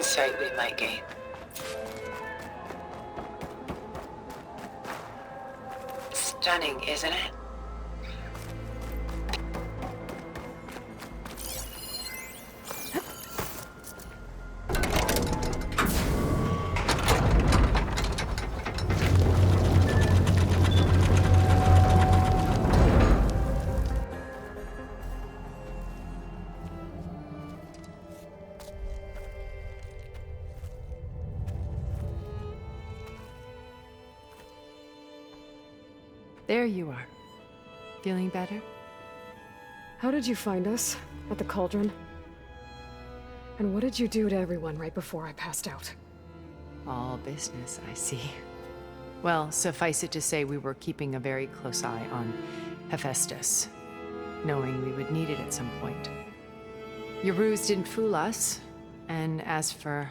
insight we might gain. Stunning, isn't it? There you are. Feeling better? How did you find us? At the cauldron? And what did you do to everyone right before I passed out? All business, I see. Well, suffice it to say we were keeping a very close eye on Hephaestus, knowing we would need it at some point. Your ruse didn't fool us, and as for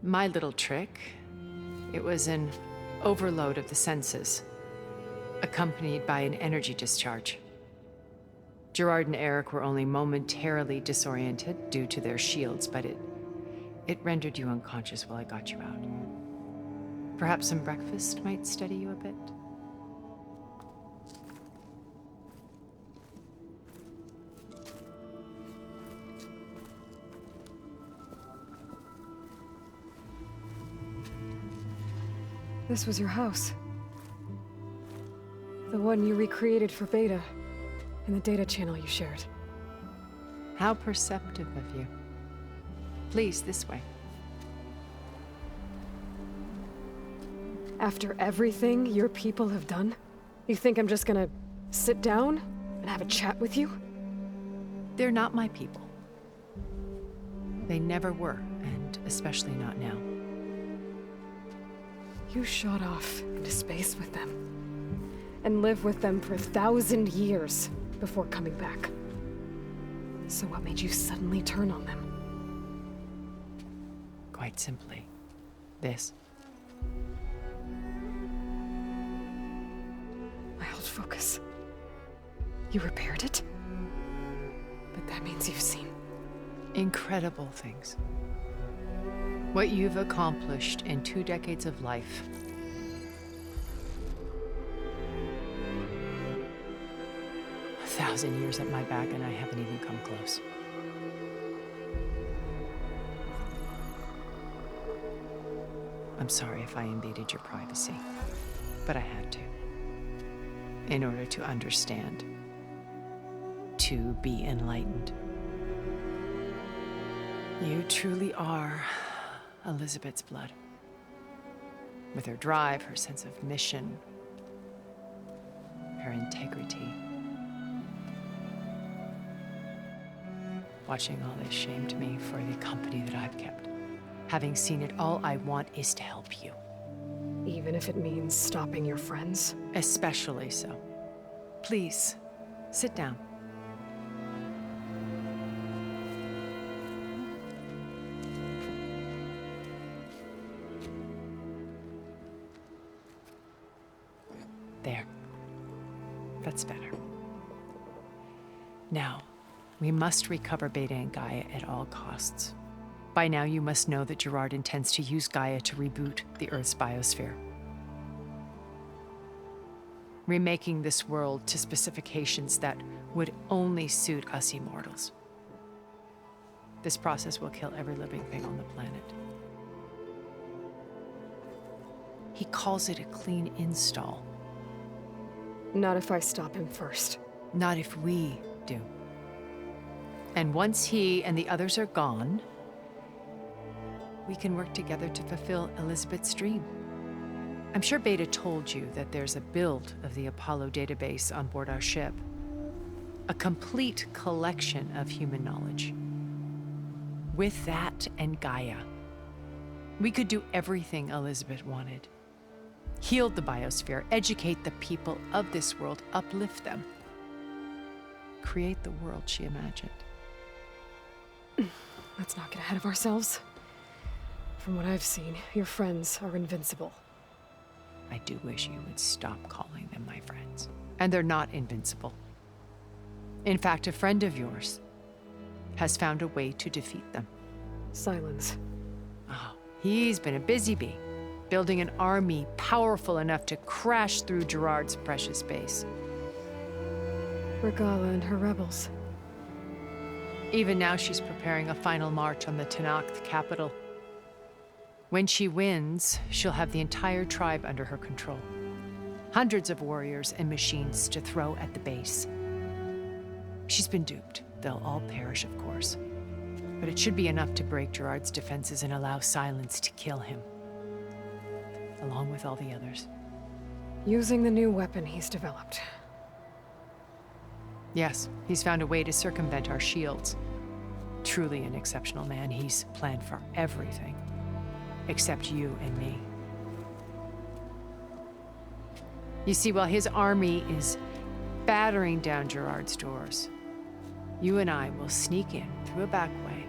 my little trick, it was an overload of the senses, accompanied by an energy discharge. Gerard and Eric were only momentarily disoriented due to their shields, but it rendered you unconscious while I got you out. Perhaps some breakfast might steady you a bit? This was your house. The one you recreated for Beta, in the data channel you shared. How perceptive of you. Please, this way. After everything your people have done, you think I'm just gonna sit down and have a chat with you? They're not my people. They never were, and especially not now. You shot off into space with them, and lived with them for 1,000 years before coming back. So what made you suddenly turn on them? Quite simply, this. My old focus. You repaired it? But that means you've seen Incredible things. What you've accomplished in 2 decades of life. A 1,000 years at my back and I haven't even come close. I'm sorry if I invaded your privacy, but I had to. In order to understand. To be enlightened. You truly are Elizabeth's blood. With her drive, her sense of mission, her integrity. Watching all this shamed me for the company that I've kept. Having seen it, all I want is to help you. even if it means stopping your friends? Especially so. Please, sit down. There. That's better. Now, we must recover Beta and Gaia at all costs. By now, you must know that Gerard intends to use Gaia to reboot the Earth's biosphere. Remaking this world to specifications that would only suit us immortals. This process will kill every living thing on the planet. He calls it a clean install. Not if I stop him first. Not if we do. And once he and the others are gone, we can work together to fulfill Elizabeth's dream. I'm sure Beta told you that there's a build of the Apollo database on board our ship. A complete collection of human knowledge. With that and Gaia, we could do everything Elizabeth wanted. Heal the biosphere, educate the people of this world, uplift them. Create the world she imagined. Let's not get ahead of ourselves. From what I've seen, your friends are invincible. I do wish you would stop calling them my friends. And they're not invincible. In fact, a friend of yours has found a way to defeat them. Silence. Oh, he's been a busy bee, building an army powerful enough to crash through Gerard's precious base. Regala and her rebels. Even now, she's preparing a final march on the Tenakth capital. When she wins, she'll have the entire tribe under her control. Hundreds of warriors and machines to throw at the base. She's been duped. They'll all perish, of course. But it should be enough to break Gerard's defenses and allow Silence to kill him. Along with all the others. Using the new weapon he's developed. Yes, he's found a way to circumvent our shields. Truly an exceptional man. He's planned for everything. Except you and me. You see, while his army is battering down Gerard's doors, you and I will sneak in through a back way.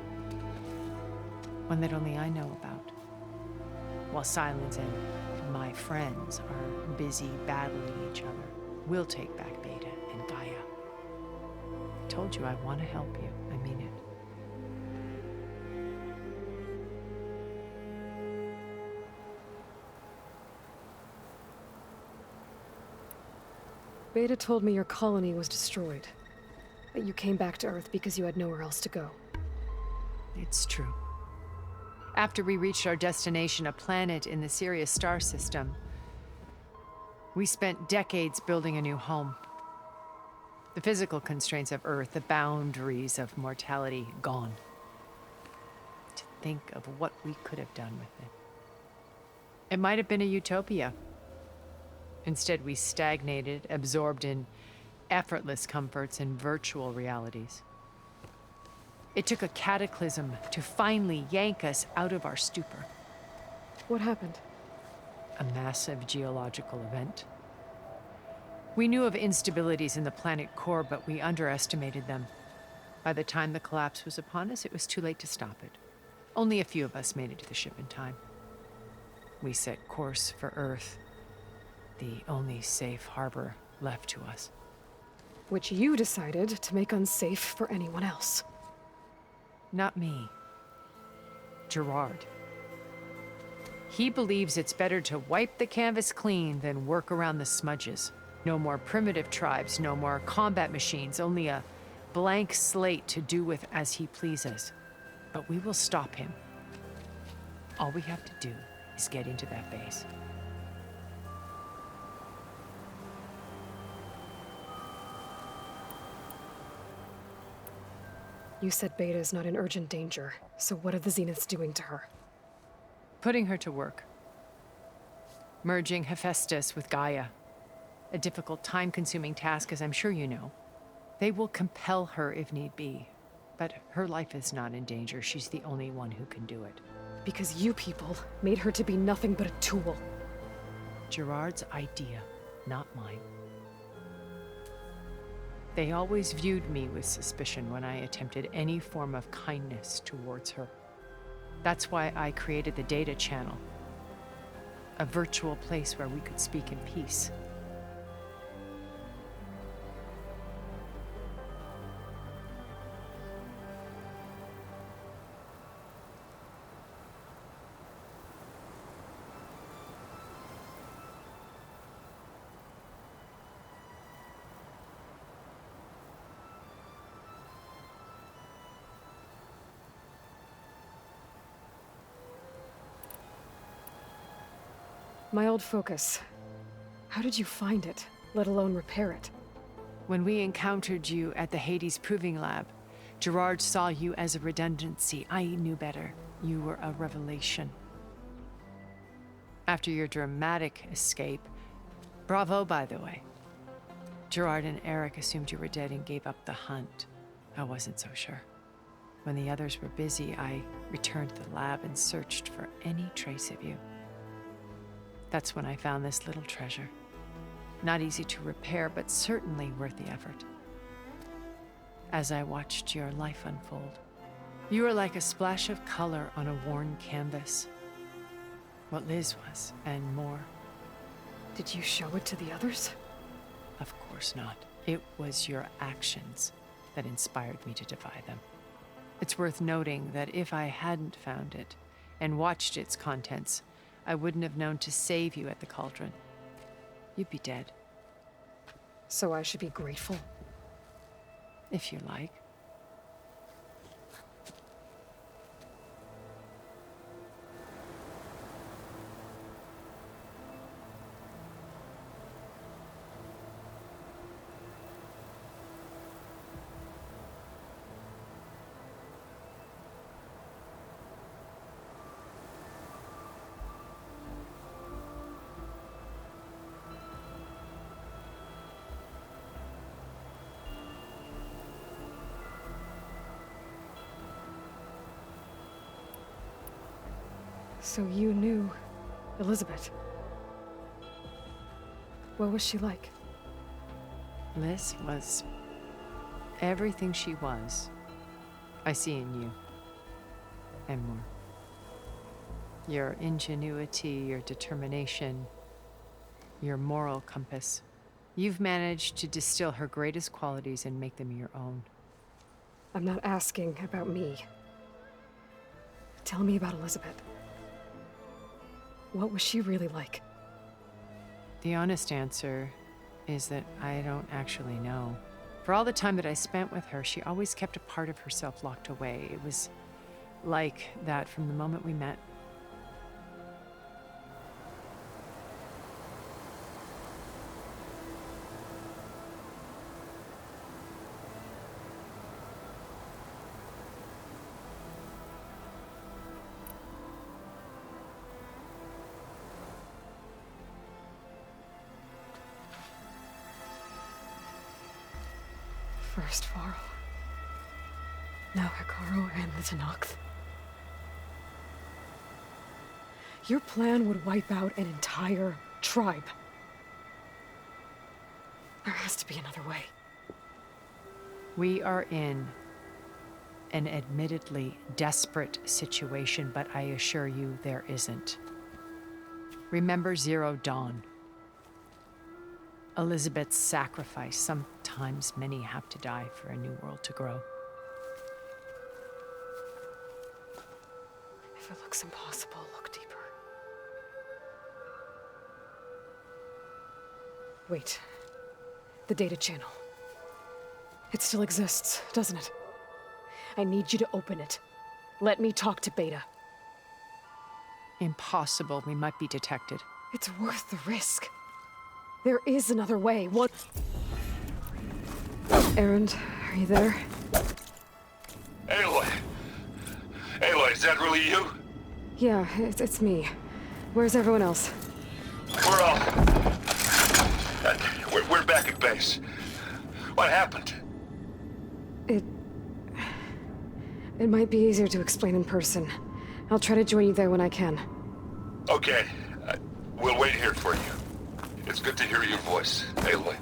One that only I know about. While Silence and my friends are busy battling each other, we'll take back Beta and Gaia. I told you I want to help you. I mean it. Beta told me your colony was destroyed. That you came back to Earth because you had nowhere else to go. It's true. After we reached our destination, a planet in the Sirius star system, we spent decades building a new home. The physical constraints of Earth, the boundaries of mortality, gone. To think of what we could have done with it. It might have been a utopia. Instead, we stagnated, absorbed in effortless comforts and virtual realities. It took a cataclysm to finally yank us out of our stupor. What happened? A massive geological event. We knew of instabilities in the planet core, but we underestimated them. By the time the collapse was upon us, it was too late to stop it. Only a few of us made it to the ship in time. We set course for Earth, the only safe harbor left to us. Which you decided to make unsafe for anyone else. Not me. Gerard. He believes it's better to wipe the canvas clean than work around the smudges. No more primitive tribes, no more combat machines, only a blank slate to do with as he pleases. But we will stop him. All we have to do is get into that base. You said Beta is not in urgent danger, so what are the Zeniths doing to her? Putting her to work. Merging Hephaestus with Gaia. A difficult, time-consuming task, as I'm sure you know. They will compel her if need be. But her life is not in danger. She's the only one who can do it. Because you people made her to be nothing but a tool. Gerard's idea, not mine. They always viewed me with suspicion when I attempted any form of kindness towards her. That's why I created the data channel. A virtual place where we could speak in peace. My old focus. How did you find it, let alone repair it? When we encountered you at the Hades Proving Lab, Gerard saw you as a redundancy. I knew better. You were a revelation. After your dramatic escape, bravo, by the way. Gerard and Eric assumed you were dead and gave up the hunt. I wasn't so sure. When the others were busy, I returned to the lab and searched for any trace of you. That's when I found this little treasure. Not easy to repair, but certainly worth the effort. As I watched your life unfold, you were like a splash of color on a worn canvas. What Liz was, and more. Did you show it to the others? Of course not. It was your actions that inspired me to defy them. It's worth noting that if I hadn't found it, and watched its contents, I wouldn't have known to save you at the cauldron. You'd be dead, So I should be grateful. if you like. So you knew Elizabeth. What was she like? Liz was everything she was. I see in you. And more. Your ingenuity, your determination, your moral compass. You've managed to distill her greatest qualities and make them your own. I'm not asking about me. Tell me about Elizabeth. What was she really like? The honest answer is that I don't actually know. For all the time that I spent with her, she always kept a part of herself locked away. It was like that from the moment we met. First Varl. Now Hikaru and the Tenakth. Your plan would wipe out an entire tribe. There has to be another way. We are in an admittedly desperate situation, but I assure you there isn't. Remember Zero Dawn. Elizabeth's sacrifice. Sometimes many have to die for a new world to grow. If it looks impossible, look deeper. Wait. The data channel. It still exists, doesn't it? I need you to open it. Let me talk to Beta. Impossible. We might be detected. It's worth the risk. There is another way. What? Erend, are you there? Aloy! Aloy, is that really you? Yeah, it's me. Where's everyone else? We're all... we're back at base. What happened? It might be easier to explain in person. I'll try to join you there when I can. Okay. We'll wait here for you. It's good to hear your voice, Aloy.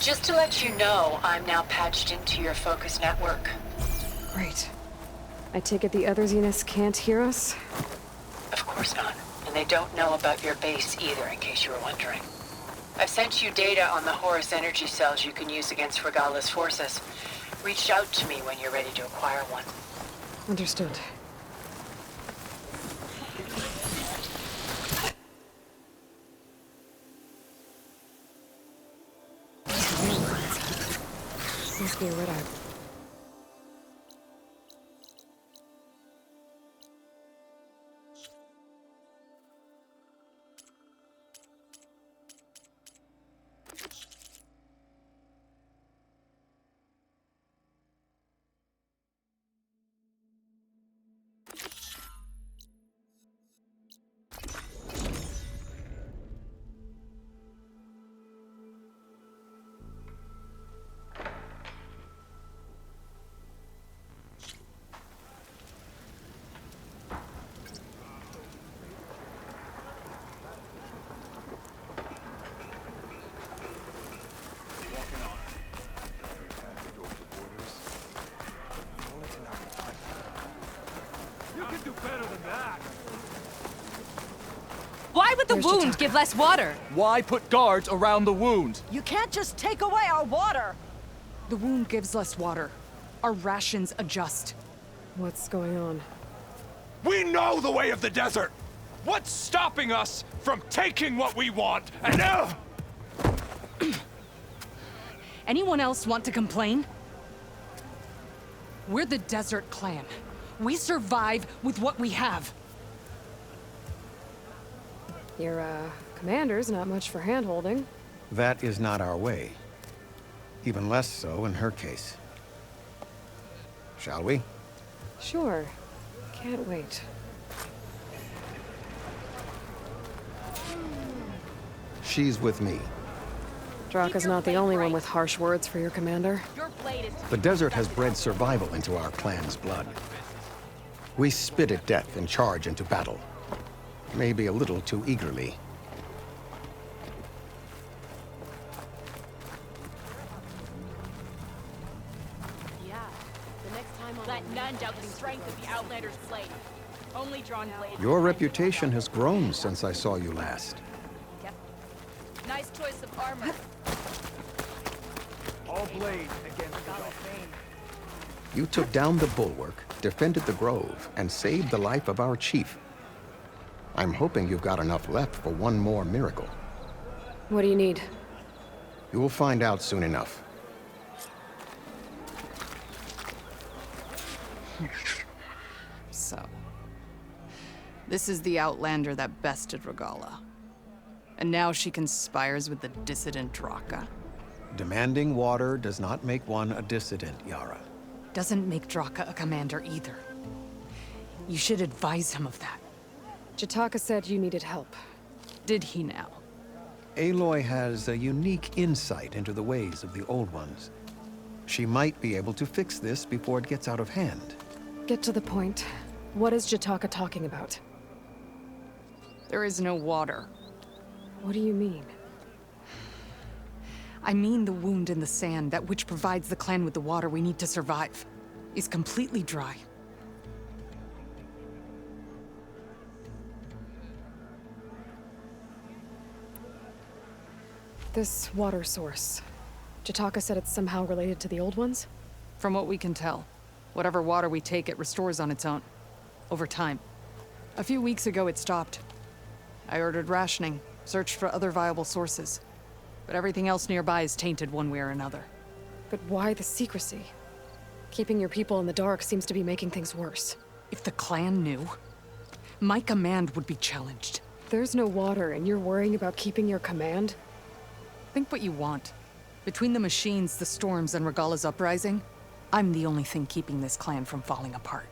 Just to let you know, I'm now patched into your focus network. Great. I take it the other Zeniths can't hear us? Of course not. And they don't know about your base either, in case you were wondering. I've sent you data on the Horus energy cells you can use against Regala's forces. Reach out to me when you're ready to acquire one. Understood. Must be a red-eye. Why would the There's wound Jataka. give less water? Why put guards around the wound? You can't just take away our water! The wound gives less water. Our rations adjust. What's going on? We know the way of the desert! What's stopping us from taking what we want and Anyone else want to complain? We're the Desert Clan. We survive with what we have. Your, commander's not much for hand-holding. That is not our way. Even less so in her case. Shall we? Sure. Can't wait. She's with me. Draka's not the only one with harsh words for your commander. Your blade is... The desert has bred survival into our clan's blood. We spit at death and charge into battle. Maybe a little too eagerly. Yeah. The next time let none doubt the strength of the Outlander's blade. Only drawn blade. Your reputation has grown since I saw you last. Yep. Nice choice of armor. all blade against You took down the bulwark, defended the grove, and saved the life of our chief. I'm hoping you've got enough left for one more miracle. What do you need? You will find out soon enough. So, this is the Outlander that bested Regala. And now she conspires with the dissident Draka. Demanding water does not make one a dissident, Yara. Doesn't make Draka a commander either. You should advise him of that. Jataka said you needed help. Did he now? Aloy has a unique insight into the ways of the Old Ones. She might be able to fix this before it gets out of hand. Get to the point. What is Jataka talking about? There is no water. What do you mean? I mean the wound in the sand, that which provides the clan with the water we need to survive, is completely dry. This water source. Jataka said it's somehow related to the old ones? From what we can tell, whatever water we take, it restores on its own. Over time. A few weeks ago, it stopped. I ordered rationing, searched for other viable sources. But everything else nearby is tainted one way or another. But why the secrecy? Keeping your people in the dark seems to be making things worse. If the clan knew, my command would be challenged. There's no water and you're worrying about keeping your command? Think what you want. Between the machines, the storms, and Regala's uprising, I'm the only thing keeping this clan from falling apart.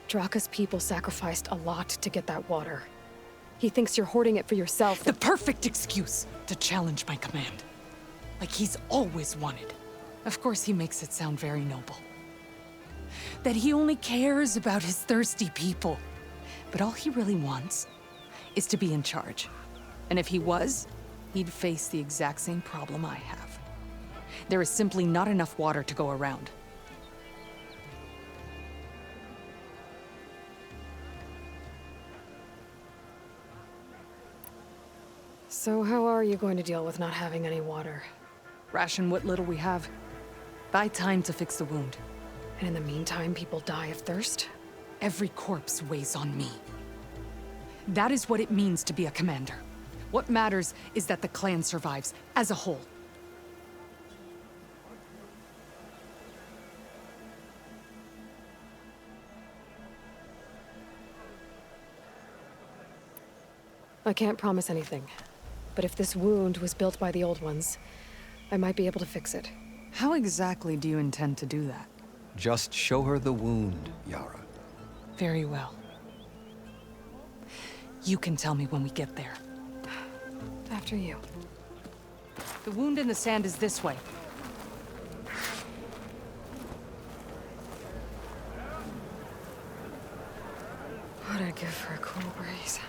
Draka's people sacrificed a lot to get that water. He thinks you're hoarding it for yourself. The perfect excuse to challenge my command. Like he's always wanted. Of course, he makes it sound very noble. That he only cares about his thirsty people. But all he really wants is to be in charge. And if he was, he'd face the exact same problem I have. There is simply not enough water to go around. So how are you going to deal with not having any water? Ration what little we have. Buy time to fix the wound. And in the meantime, people die of thirst? Every corpse weighs on me. That is what it means to be a commander. What matters is that the clan survives, as a whole. I can't promise anything. But if this wound was built by the old ones, I might be able to fix it. How exactly do you intend to do that? Just show her the wound, Yara. Very well. You can tell me when we get there. After you. The wound in the sand is this way. What'd I give for a cool breeze?